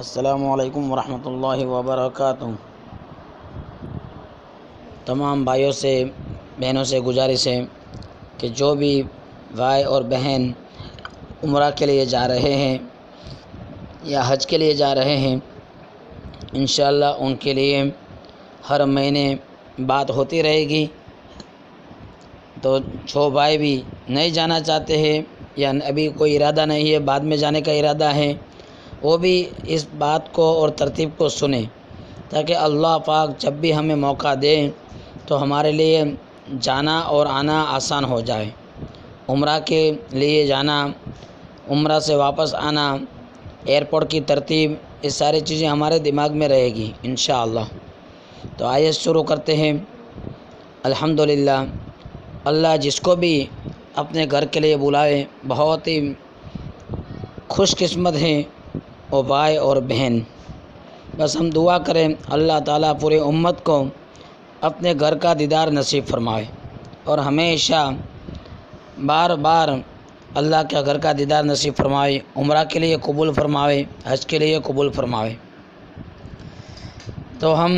السلام علیکم ورحمۃ اللہ وبرکاتہ۔ تمام بھائیوں سے بہنوں سے گزارش ہے کہ جو بھی بھائی اور بہن عمرہ کے لیے جا رہے ہیں یا حج کے لیے جا رہے ہیں، انشاءاللہ ان کے لیے ہر مہینے بات ہوتی رہے گی۔ تو جو بھائی بھی نہیں جانا چاہتے ہیں یا ابھی کوئی ارادہ نہیں ہے، بعد میں جانے کا ارادہ ہے، وہ بھی اس بات کو اور ترتیب کو سنیں، تاکہ اللہ پاک جب بھی ہمیں موقع دے تو ہمارے لیے جانا اور آنا آسان ہو جائے۔ عمرہ کے لیے جانا، عمرہ سے واپس آنا، ایئرپورٹ کی ترتیب، یہ ساری چیزیں ہمارے دماغ میں رہے گی انشاءاللہ۔ تو آئیے شروع کرتے ہیں۔ الحمدللہ، اللہ جس کو بھی اپنے گھر کے لیے بلائے بہت ہی خوش قسمت ہیں وہ بھائی اور بہن۔ بس ہم دعا کریں اللہ تعالیٰ پورے امت کو اپنے گھر کا دیدار نصیب فرمائے اور ہمیشہ بار بار اللہ کے گھر کا دیدار نصیب فرمائے، عمرہ کے لیے قبول فرمائے، حج کے لیے قبول فرمائے۔ تو ہم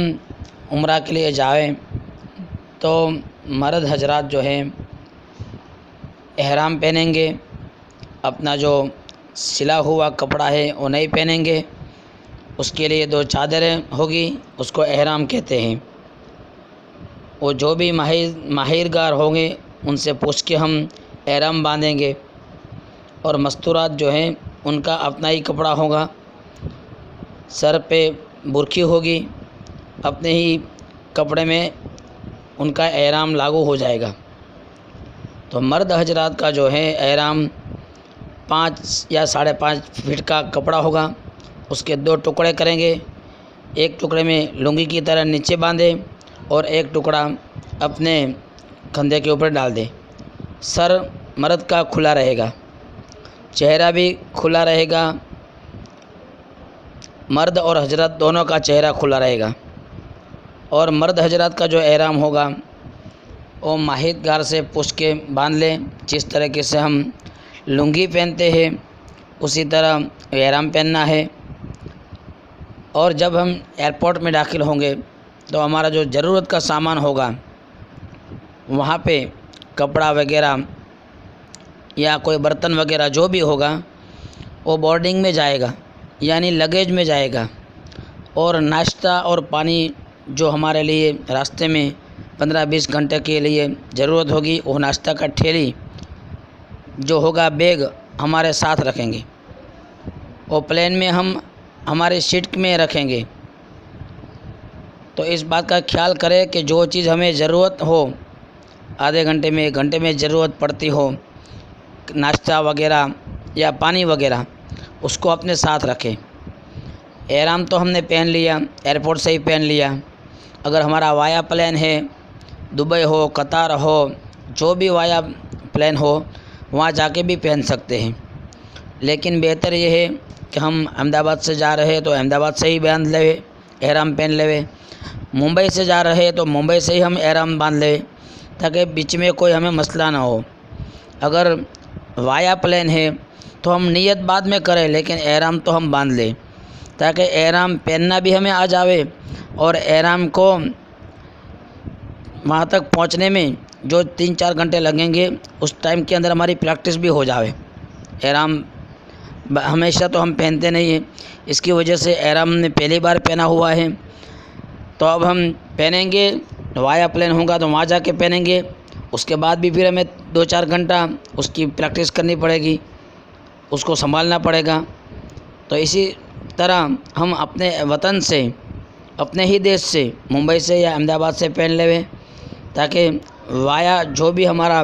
عمرہ کے لیے جائیں تو مرد حضرات جو ہیں احرام پہنیں گے، اپنا جو سلا ہوا کپڑا ہے وہ نہیں پہنیں گے، اس کے لیے 2 چادریں ہوگی، اس کو احرام کہتے ہیں۔ وہ جو بھی ماہر گار ہوں گے ان سے پوچھ کے ہم احرام باندھیں گے، اور مستورات جو ہیں ان کا اپنا ہی کپڑا ہوگا، سر پہ برقی ہوگی، اپنے ہی کپڑے میں ان کا احرام لاگو ہو جائے گا۔ تو مرد حضرات کا جو ہے احرام 5 یا 5.5 فٹ کا کپڑا ہوگا، اس کے 2 ٹکڑے کریں گے، ایک ٹکڑے میں لنگی کی طرح نیچے باندھیں اور ایک ٹکڑا اپنے کندھے کے اوپر ڈال دیں۔ سر مرد کا کھلا رہے گا، چہرہ بھی کھلا رہے گا، مرد اور حضرت دونوں کا چہرہ کھلا رہے گا۔ اور مرد حضرات کا جو احرام ہوگا وہ ماہر گار سے پوچھ کے باندھ لیں، جس طریقے سے ہم لنگی پہنتے ہیں اسی طرح احرام پہننا ہے۔ اور جب ہم ایئرپورٹ میں داخل ہوں گے تو ہمارا جو ضرورت کا سامان ہوگا وہاں پہ کپڑا وغیرہ یا کوئی برتن وغیرہ جو بھی ہوگا وہ بورڈنگ میں جائے گا، یعنی لگیج میں جائے گا۔ اور ناشتہ اور پانی جو ہمارے لیے راستے میں 15-20 گھنٹے کے لیے ضرورت ہوگی، وہ ناشتہ کا ٹھیلی جو ہوگا بیگ ہمارے ساتھ رکھیں گے، وہ پلین میں ہم ہمارے سیٹ میں رکھیں گے۔ تو اس بات کا خیال کریں کہ جو چیز ہمیں ضرورت ہو، آدھے گھنٹے میں 1 گھنٹے میں ضرورت پڑتی ہو، ناشتہ وغیرہ یا پانی وغیرہ، اس کو اپنے ساتھ رکھیں۔ احرام تو ہم نے پہن لیا، ایئرپورٹ سے ہی پہن لیا۔ اگر ہمارا وایا پلین ہے، دبئی ہو، قطار ہو، جو بھی وایا پلین ہو، وہاں جا کے بھی پہن سکتے ہیں، لیکن بہتر یہ ہے کہ ہم احمد آباد سے جا رہے ہیں تو احمد آباد سے ہی باندھ لے، احرام پہن لے۔ ممبئی سے جا رہے ہیں تو ممبئی سے ہی ہم احرام باندھ لیں، تاکہ بیچ میں کوئی ہمیں مسئلہ نہ ہو۔ اگر وایا پلین ہے تو ہم نیت بعد میں کریں، لیکن احرام تو ہم باندھ لیں، تاکہ احرام پہننا بھی ہمیں آ جاوے، اور احرام کو وہاں تک پہنچنے میں جو 3-4 گھنٹے لگیں گے اس ٹائم کے اندر ہماری پریکٹس بھی ہو جاوے۔ احرام ہمیشہ تو ہم پہنتے نہیں ہیں، اس کی وجہ سے احرام نے پہلی بار پہنا ہوا ہے، تو اب ہم پہنیں گے۔ وایا پلین ہوگا تو وہاں جا کے پہنیں گے، اس کے بعد بھی پھر ہمیں 2-4 گھنٹہ اس کی پریکٹس کرنی پڑے گی، اس کو سنبھالنا پڑے گا۔ تو اسی طرح ہم اپنے وطن سے، اپنے ہی دیش سے، ممبئی سے یا احمد آباد سے پہن لیں، تاکہ وایا جو بھی ہمارا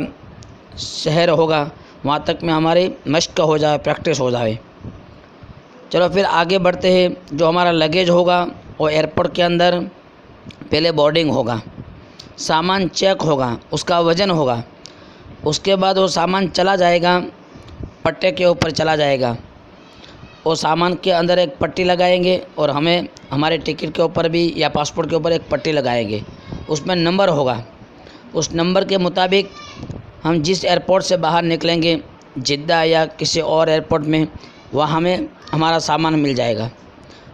شہر ہوگا وہاں تک میں ہماری مشق ہو جائے، پریکٹس ہو جائے۔ چلو پھر آگے بڑھتے ہیں۔ جو ہمارا لگیج ہوگا وہ ایئرپورٹ کے اندر پہلے بورڈنگ ہوگا، سامان چیک ہوگا، اس کا وزن ہوگا، اس کے بعد وہ سامان چلا جائے گا، پٹے کے اوپر چلا جائے گا۔ وہ سامان کے اندر ایک پٹی لگائیں گے، اور ہمیں ہمارے ٹکٹ کے اوپر بھی یا پاسپورٹ کے اوپر ایک پٹی لگائیں گے، اس میں نمبر ہوگا۔ اس نمبر کے مطابق ہم جس ایئرپورٹ سے باہر نکلیں گے، جدہ یا کسی اور ایئرپورٹ میں، وہاں ہمیں ہمارا سامان مل جائے گا۔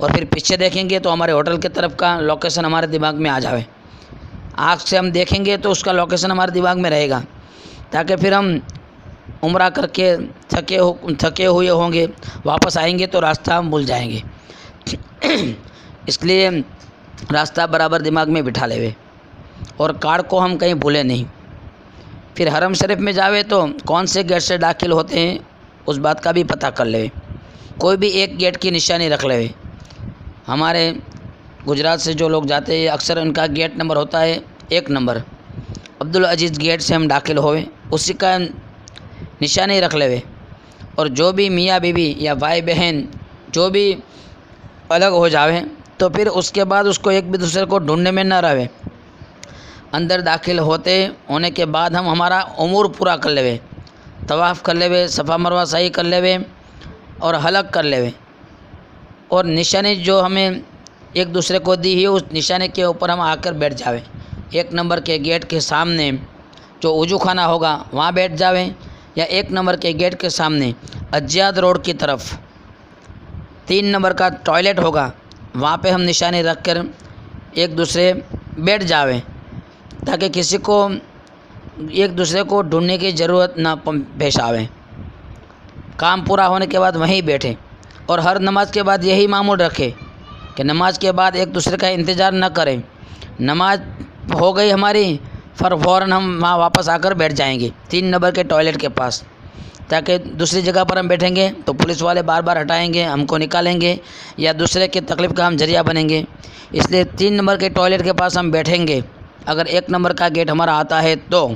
اور پھر پیچھے دیکھیں گے تو ہمارے ہوٹل کی طرف کا لوکیشن ہمارے دماغ میں آ جاوے. آنکھ سے ہم دیکھیں گے تو اس کا لوکیشن ہمارے دماغ میں رہے گا، تاکہ پھر ہم عمرہ کر کے تھکے ہوئے ہوں گے، واپس آئیں گے تو راستہ ہم بھول جائیں گے. اس لیے راستہ برابر دماغ میں بٹھا لے ہوئے اور کارڈ کو ہم کہیں بھولے نہیں. پھر حرم شریف میں جاوے تو کون سے گیٹ سے داخل ہوتے ہیں اس بات کا بھی پتہ کر لے. کوئی بھی ایک گیٹ کی نشانی رکھ لے. ہمارے گجرات سے جو لوگ جاتے ہیں اکثر ان کا گیٹ نمبر ہوتا ہے 1 نمبر. عبدالعزیز گیٹ سے ہم داخل ہوئے، اسی کا نشانی رکھ لے. اور جو بھی میاں بیوی یا بھائی بہن جو بھی الگ ہو جاوے تو پھر اس کے بعد اس کو ایک بھی دوسرے کو ڈھونڈنے میں نہ رہے. اندر داخل ہونے کے بعد ہم ہمارا امور پورا کر لے، طواف کر لے، صفا مروہ سعی کر لے اور حلق کر لے. اور نشانی جو ہمیں ایک دوسرے کو دی ہے اس نشانی کے اوپر ہم آ کر بیٹھ جاویں. 1 نمبر کے گیٹ کے سامنے جو وضو خانہ ہوگا وہاں بیٹھ جاویں، یا 1 نمبر کے گیٹ کے سامنے اجیاد روڈ کی طرف 3 نمبر کا ٹوائلٹ ہوگا وہاں پہ ہم نشانی رکھ کر ایک دوسرے بیٹھ جاویں، تاکہ کسی کو ایک دوسرے کو ڈھونڈنے کی ضرورت نہ پیش آوے. کام پورا ہونے کے بعد وہیں بیٹھیں اور ہر نماز کے بعد یہی معمول رکھے کہ نماز کے بعد ایک دوسرے کا انتظار نہ کریں. نماز ہو گئی ہماری فوراً ہم وہاں واپس آ کر بیٹھ جائیں گے 3 نمبر کے ٹوائلٹ کے پاس، تاکہ دوسری جگہ پر ہم بیٹھیں گے تو پولیس والے بار بار ہٹائیں گے، ہم کو نکالیں گے یا دوسرے کی تکلیف کا ہم ذریعہ بنیں گے. اس لیے 3 نمبر کے ٹوائلٹ کے پاس ہم بیٹھیں گے. اگر 1 نمبر کا گیٹ ہمارا آتا ہے تو،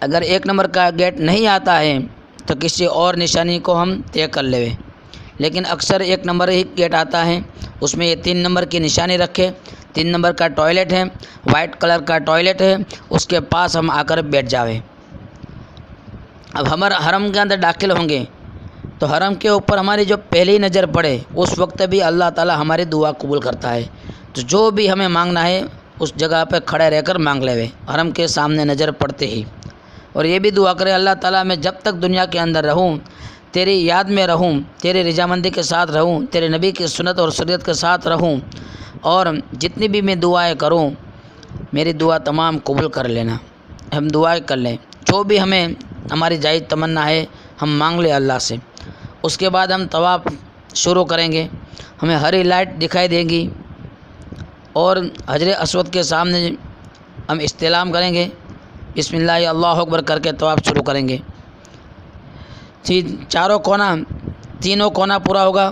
اگر 1 نمبر کا گیٹ نہیں آتا ہے تو کسی اور نشانی کو ہم طے کر لے. لیکن اکثر 1 نمبر ہی گیٹ آتا ہے، اس میں یہ 3 نمبر کی نشانی رکھے. 3 نمبر کا ٹوائلٹ ہے، وائٹ کلر کا ٹوائلٹ ہے، اس کے پاس ہم آ کر بیٹھ جاویں. اب ہمارا حرم کے اندر داخل ہوں گے تو حرم کے اوپر ہماری جو پہلی نظر پڑے اس وقت بھی اللہ تعالی ہماری دعا قبول کرتا ہے. تو جو بھی ہمیں مانگنا ہے اس جگہ پہ کھڑے رہ کر مانگ لے حرم کے سامنے نظر پڑتے ہی. اور یہ بھی دعا کرے اللہ تعالیٰ میں جب تک دنیا کے اندر رہوں تیری یاد میں رہوں، تیری رضامندی کے ساتھ رہوں، تیرے نبی کی سنت اور شریعت کے ساتھ رہوں، اور جتنی بھی میں دعائیں کروں میری دعا تمام قبول کر لینا. ہم دعائیں کر لیں، جو بھی ہمیں ہماری جائز تمنا ہے ہم مانگ لیں اللہ سے. اس کے بعد ہم طواف شروع کریں گے. ہمیں ہری لائٹ دکھائی دے گی اور حجر اسود کے سامنے ہم استلام کریں گے. بسم اللہ اللہ اکبر کر کے طواف شروع کریں گے. تینوں کونا پورا ہوگا.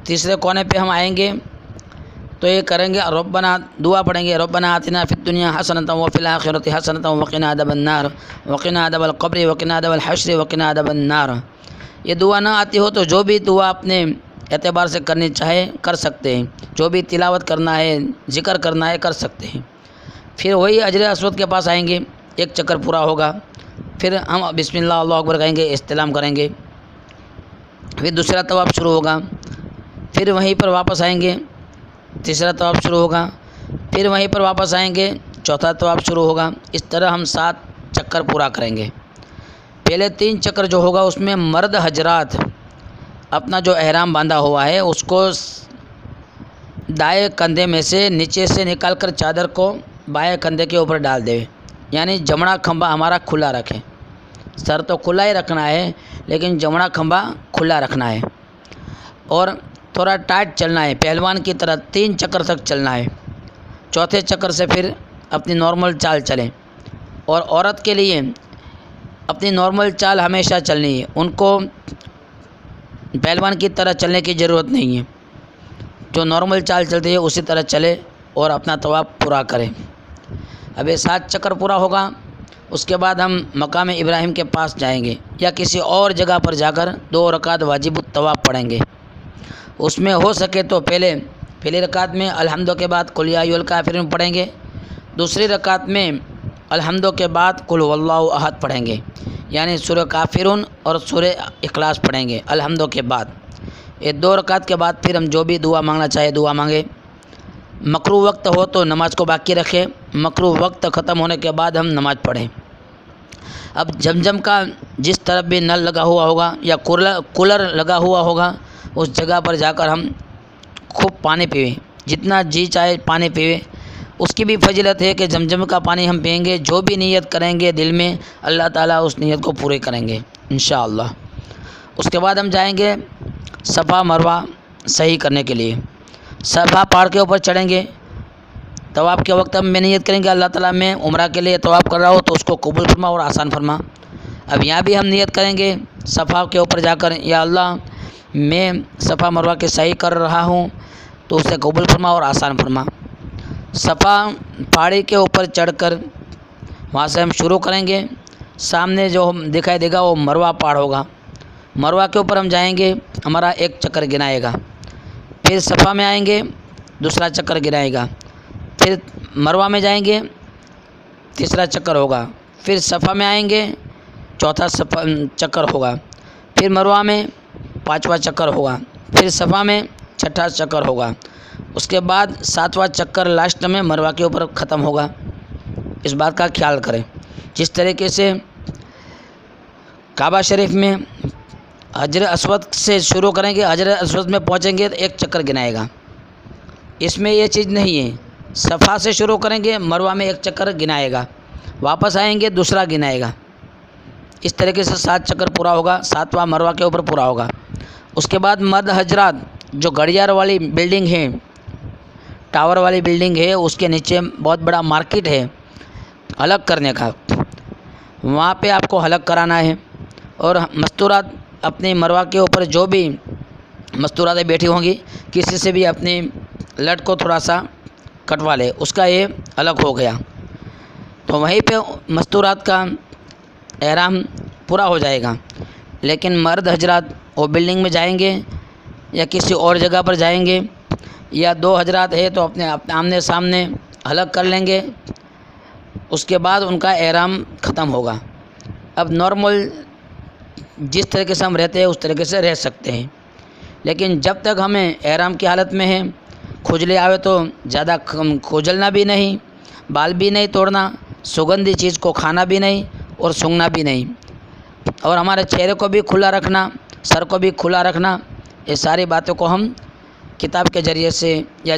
تیسرے کونے پہ ہم آئیں گے تو یہ کریں گے ربنا، دعا پڑھیں گے ربنا آتنا فی الدنیا حسنۃ وفی الآخرۃ حسنۃ وقنا عذاب النار وقنا عذاب القبر وقنا عذاب الحشر وقنا عذاب النار. یہ دعا نہ آتی ہو تو جو بھی دعا اپنے اعتبار سے کرنی چاہے کر سکتے ہیں، جو بھی تلاوت کرنا ہے ذکر کرنا ہے کر سکتے ہیں. پھر وہی حجر اسود کے پاس آئیں گے، 1 چکر پورا ہوگا، پھر ہم بسم اللہ اللہ اکبر کہیں گے، استلام کریں گے. پھر دوسرا طواف شروع ہوگا، پھر وہیں پر واپس آئیں گے، تیسرا طواف شروع ہوگا، پھر وہیں پر واپس آئیں گے، چوتھا طواف شروع ہوگا. اس طرح ہم 7 چکر پورا کریں گے. پہلے 3 چکر جو ہوگا اس میں مرد حضرات اپنا جو احرام باندھا ہوا ہے اس کو دائیں کندھے میں سے نیچے سے نکال کر چادر کو بائیں کندھے کے اوپر ڈال دے، یعنی جمڑا کھمبا ہمارا کھلا رکھیں. سر تو کھلا ہی رکھنا ہے لیکن جمڑا کھمبا کھلا رکھنا ہے اور تھوڑا ٹائٹ چلنا ہے، پہلوان کی طرح 3 چکر تک چلنا ہے. چوتھے چکر سے پھر اپنی نارمل چال چلیں. اور عورت کے لیے اپنی نارمل چال ہمیشہ چلنی ہے، ان کو پہلوان کی طرح چلنے کی ضرورت نہیں ہے. جو نارمل چال چلتی ہے اسی طرح چلے اور اپنا طواف پورا کریں. اب یہ 7 چکر پورا ہوگا، اس کے بعد ہم مقام ابراہیم کے پاس جائیں گے یا کسی اور جگہ پر جا کر 2 رکعت واجب الطواف پڑھیں گے. اس میں ہو سکے تو پہلی رکعت میں الحمد کے بعد قل یا ایھا الکافرون پڑھیں گے، دوسری رکعت میں الحمد کے بعد قل هو اللہ احد پڑھیں گے، یعنی سورہ کافرون اور سورہ اخلاص پڑھیں گے الحمد کے بعد. یہ 2 رکعت کے بعد پھر ہم جو بھی دعا مانگنا چاہے دعا مانگے. مکروہ وقت ہو تو نماز کو باقی رکھیں، مکروہ وقت ختم ہونے کے بعد ہم نماز پڑھیں. اب زمزم کا جس طرف بھی نل لگا ہوا ہوگا یا کولر لگا ہوا ہوگا اس جگہ پر جا کر ہم خوب پانی پیویں، جتنا جی چاہے پانی پیویں۔ اس کی بھی فضیلت ہے کہ زمزم کا پانی ہم پئیں گے، جو بھی نیت کریں گے دل میں، اللہ تعالیٰ اس نیت کو پورے کریں گے انشاءاللہ۔ اس کے بعد ہم جائیں گے صفا مروہ صحیح کرنے کے لیے۔ صفا پہاڑ کے اوپر چڑھیں گے، طواف کے وقت ہم نیت کریں گے اللہ تعالیٰ میں عمرہ کے لیے طواف کر رہا ہو تو اس کو قبول فرما اور آسان فرما۔ اب یہاں بھی ہم نیت کریں گے صفا کے اوپر جا کر، یا اللہ میں صفا مروہ کے صحیح کر رہا ہوں تو اسے قبول فرما اور آسان فرما۔ صفا پہاڑی کے اوپر چڑھ کر وہاں سے ہم شروع کریں گے۔ سامنے جو ہم دکھائی دے گا وہ مروہ پہاڑ ہوگا، مروہ کے اوپر ہم جائیں گے، ہمارا ایک چکر گنائے گا، پھر صفا میں آئیں گے دوسرا چکر گنائے گا، پھر مروہ میں جائیں گے تیسرا چکر ہوگا، پھر صفا میں آئیں گے چوتھا چکر ہوگا، پھر مروہ میں پانچواں چکر ہوگا، پھر صفا میں چھٹا چکر ہوگا، اس کے بعد ساتواں چکر لاسٹ میں مروہ کے اوپر ختم ہوگا۔ اس بات کا خیال کریں۔ جس طریقے سے کعبہ شریف میں حجر اسود سے شروع کریں گے، حجر اسود میں پہنچیں گے تو ایک چکر گنائے گا، اس میں یہ چیز نہیں ہے۔ صفا سے شروع کریں گے، مروہ میں ایک چکر گنائے گا، واپس آئیں گے دوسرا گنائے گا، اس طریقے سے 7 چکر پورا ہوگا، 7واں مروہ کے اوپر پورا ہوگا۔ اس کے بعد مرد حضرات جو گھڑیار والی بلڈنگ ہے، ٹاور والی بلڈنگ ہے، اس کے نیچے بہت بڑا مارکیٹ ہے حلق کرنے کا، وہاں پہ آپ کو حلق کرانا ہے۔ اور مستورات اپنی مروہ کے اوپر جو بھی مستوراتیں بیٹھی ہوں گی، کسی سے بھی اپنی لٹ کو تھوڑا سا کٹوا لے، اس کا یہ الگ ہو گیا، تو وہیں پہ مستورات کا احرام پورا ہو جائے گا۔ لیکن مرد حضرات وہ بلڈنگ میں جائیں گے یا کسی اور جگہ پر جائیں گے، یا 2 حضرات ہے تو اپنے آمنے سامنے حلق کر لیں گے، اس کے بعد ان کا احرام ختم ہوگا۔ اب نارمل جس طریقے سے ہم رہتے ہیں اس طریقے سے رہ سکتے ہیں، لیکن جب تک ہمیں احرام کی حالت میں ہے، کھجلی آوے تو زیادہ کھجلنا بھی نہیں، بال بھی نہیں توڑنا، سگندھی چیز کو کھانا بھی نہیں اور سونگھنا بھی نہیں، اور ہمارے چہرے کو بھی کھلا رکھنا، سر کو بھی کھلا رکھنا۔ یہ ساری باتوں کو ہم کتاب کے ذریعے سے یا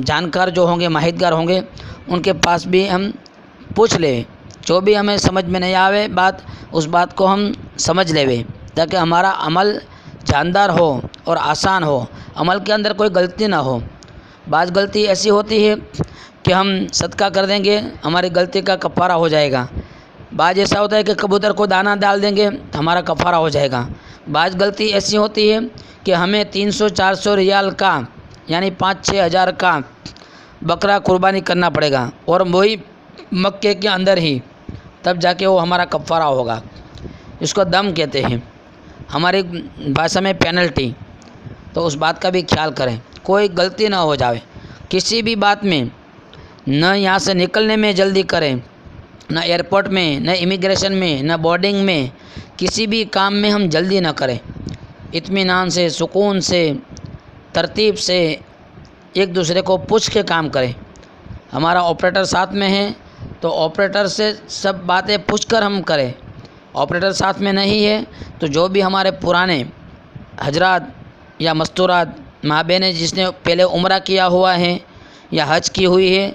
جانکار جو ہوں گے، ماہر ہوں گے، ان کے پاس بھی ہم پوچھ لیں، جو بھی ہمیں سمجھ میں نہیں آوے بات، اس بات کو ہم سمجھ لے، تاکہ ہمارا عمل جاندار ہو اور آسان ہو، عمل کے اندر کوئی غلطی نہ ہو۔ بعض غلطی ایسی ہوتی ہے کہ ہم صدقہ کر دیں گے، ہماری غلطی کا کفارہ ہو جائے گا۔ بعض ایسا ہوتا ہے کہ کبوتر کو دانہ ڈال دیں گے تو ہمارا کفارہ ہو جائے گا۔ بعض غلطی ایسی ہوتی ہے کہ ہمیں 300-400 ریال کا یعنی 5-6 ہزار کا بکرا قربانی کرنا پڑے گا، اور وہی مکے کے اندر ہی، تب جا کے وہ ہمارا کفارہ ہوگا۔ اس کو دم کہتے ہیں ہماری بھاشا میں، پینلٹی۔ تو اس بات کا بھی خیال کریں، کوئی غلطی نہ ہو جاوے کسی بھی بات میں، نہ یہاں سے نکلنے میں جلدی کریں، نہ ایئرپورٹ میں، نہ امیگریشن میں، نہ بورڈنگ میں، کسی بھی کام میں ہم جلدی نہ کریں، اطمینان سے، سکون سے، ترتیب سے ایک دوسرے کو پوچھ کے کام کریں۔ ہمارا آپریٹر ساتھ میں ہے تو آپریٹر سے سب باتیں پوچھ کر ہم کریں، آپریٹر ساتھ میں نہیں ہے تو جو بھی ہمارے پرانے حضرات یا مستورات ماں بہنیں جس نے پہلے عمرہ کیا ہوا ہے یا حج کی ہوئی ہے،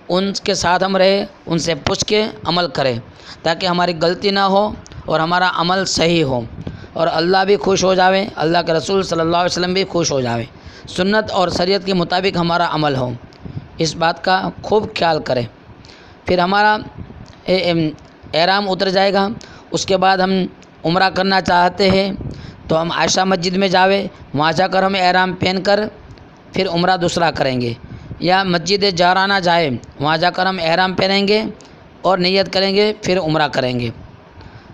ان کے ساتھ ہم رہے، ان سے پوچھ کے عمل کریں، تاکہ ہماری غلطی نہ ہو اور ہمارا عمل صحیح ہو، اور اللہ بھی خوش ہو جاوے، اللہ کے رسول صلی اللہ علیہ وسلم بھی خوش ہو جاوے، سنت اور شریعت کے مطابق ہمارا عمل ہو۔ اس بات کا خوب خیال کریں۔ پھر ہمارا احرام اتر جائے گا، اس کے بعد ہم عمرہ کرنا چاہتے ہیں تو ہم عائشہ مسجد میں جاوے، وہاں جا کر ہم احرام پہن کر پھر عمرہ دوسرا کریں گے، یا مسجد جارانہ جائے، وہاں جا کر ہم احرام پہنیں گے اور نیت کریں گے، پھر عمرہ کریں گے۔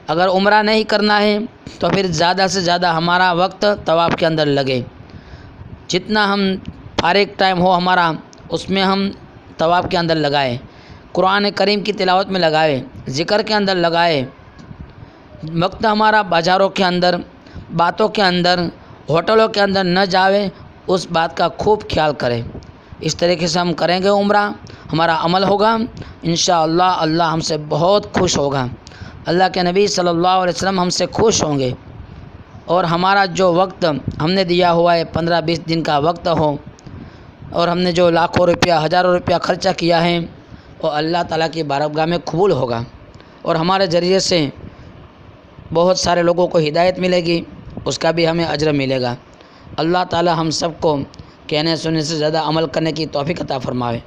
اگر عمرہ نہیں کرنا ہے تو پھر زیادہ سے زیادہ ہمارا وقت طواف کے اندر لگے، جتنا ہم فارغ ٹائم ہو ہمارا اس میں ہم طواف کے اندر لگائیں، قرآن کریم کی تلاوت میں لگائے، ذکر کے اندر لگائے، وقت ہمارا بازاروں کے اندر، باتوں کے اندر، ہوٹلوں کے اندر نہ جاوے، اس بات کا خوب خیال کریں۔ اس طریقے سے ہم کریں گے عمرہ، ہمارا عمل ہوگا انشاءاللہ، اللہ ہم سے بہت خوش ہوگا، اللہ کے نبی صلی اللہ علیہ وسلم ہم سے خوش ہوں گے، اور ہمارا جو وقت ہم نے دیا ہوا ہے 15-20 دن کا وقت ہو، اور ہم نے جو لاکھوں روپیہ ہزاروں روپیہ خرچہ کیا ہے وہ اللہ تعالیٰ کی بارگاہ میں قبول ہوگا، اور ہمارے ذریعے سے بہت سارے لوگوں کو ہدایت ملے گی، اس کا بھی ہمیں اجر ملے گا۔ اللہ تعالیٰ ہم سب کو کہنے سننے سے زیادہ عمل کرنے کی توفیق عطا فرمائے۔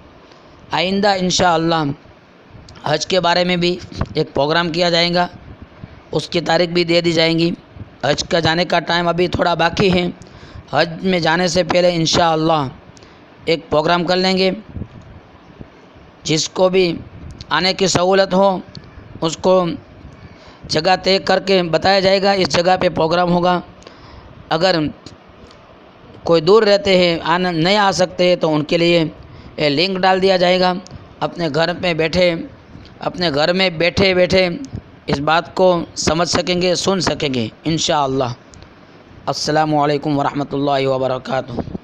آئندہ انشاءاللہ حج کے بارے میں بھی ایک پروگرام کیا جائے گا، اس کی تاریخ بھی دے دی جائیں گی۔ حج کا جانے کا ٹائم ابھی تھوڑا باقی ہے، حج میں جانے سے پہلے انشاءاللہ ایک پروگرام کر لیں گے، جس کو بھی آنے کی سہولت ہو اس کو جگہ طے کر کے بتایا جائے گا، اس جگہ پہ پروگرام ہوگا۔ اگر کوئی دور رہتے ہیں نہیں آ سکتے تو ان کے لیے لنک ڈال دیا جائے گا، اپنے گھر میں بیٹھے بیٹھے اس بات کو سمجھ سکیں گے، سن سکیں گے انشاءاللہ۔ السلام علیکم ورحمۃ اللہ وبرکاتہ۔